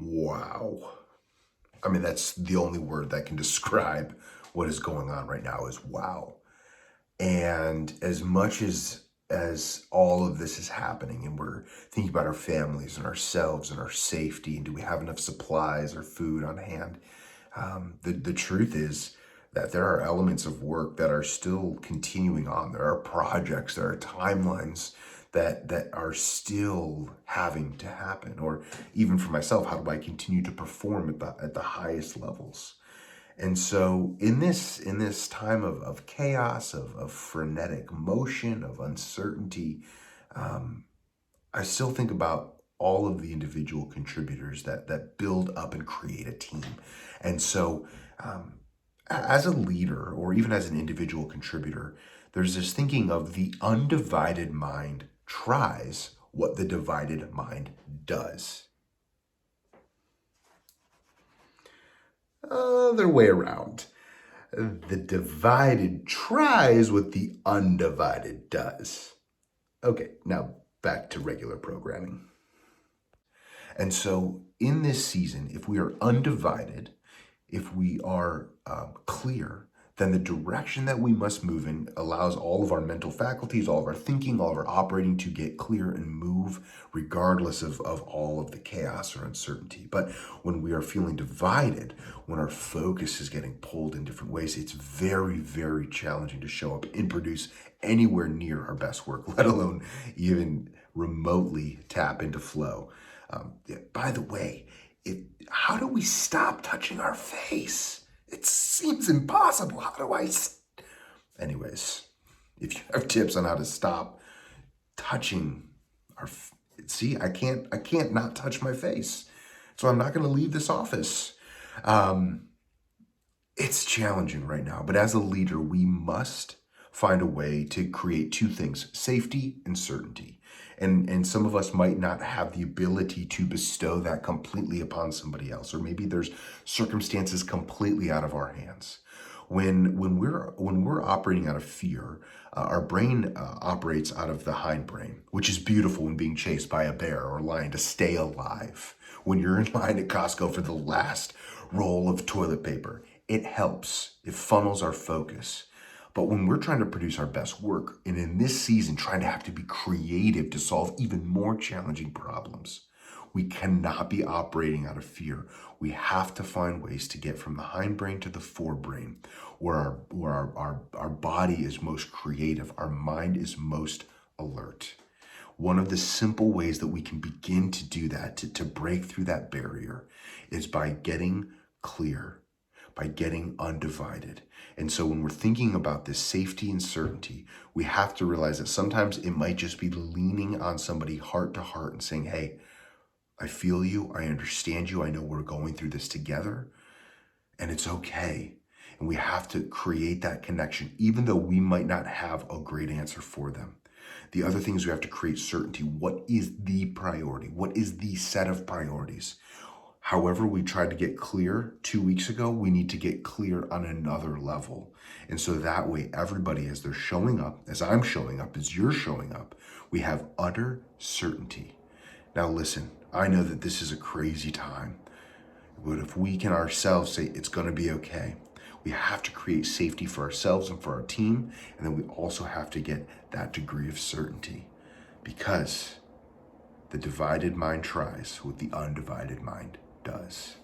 Wow. I mean, that's the only word that can describe what is going on right now is wow. And as much as all of this is happening and we're thinking about our families and ourselves and our safety and do we have enough supplies or food on hand, the truth is that there are elements of work that are still continuing on. There are projects, there are timelines that are still having to happen. Or even for myself, how do I continue to perform at the highest levels? And so in this time of chaos, of frenetic motion, of uncertainty, um, I still think about all of the individual contributors that build up and create a team. And so um, as a leader or even as an individual contributor, there's this thinking of the undivided mind tries what the divided mind does. Other way around. The divided tries what the undivided does. Okay, now back to regular programming. And so in this season, if we are undivided, if we are clear, then the direction that we must move in allows all of our mental faculties, all of our thinking, all of our operating to get clear and move regardless of all of the chaos or uncertainty. But when we are feeling divided, when our focus is getting pulled in different ways, it's very, very challenging to show up and produce anywhere near our best work, let alone even remotely tap into flow. By the way, how do we stop touching our face? It seems impossible. How do I? Anyways, if you have tips on how to stop touching see, I can't not touch my face. So I'm not going to leave this office. It's challenging right now, but as a leader, we must find a way to create two things: safety and certainty. And some of us might not have the ability to bestow that completely upon somebody else, or maybe there's circumstances completely out of our hands. When we're operating out of fear, our brain operates out of the hindbrain, which is beautiful when being chased by a bear or a lion to stay alive. When you're in line at Costco for the last roll of toilet paper, it helps. It funnels our focus. But when we're trying to produce our best work, and in this season trying to have to be creative to solve even more challenging problems, we cannot be operating out of fear. We have to find ways to get from the hindbrain to the forebrain, where our body is most creative, our mind is most alert. One of the simple ways that we can begin to do that, to break through that barrier, is by getting clear, by getting undivided. And so when we're thinking about this safety and certainty, we have to realize that sometimes it might just be leaning on somebody heart to heart and saying, hey, I feel you, I understand you, I know we're going through this together, and it's okay. And we have to create that connection, even though we might not have a great answer for them. The other thing is we have to create certainty. What is the priority? What is the set of priorities? However, we tried to get clear 2 weeks ago, we need to get clear on another level. And so that way, everybody, as they're showing up, as I'm showing up, as you're showing up, we have utter certainty. Now listen, I know that this is a crazy time, but if we can ourselves say it's going to be okay, we have to create safety for ourselves and for our team, and then we also have to get that degree of certainty, because the divided mind tries what the undivided mind does.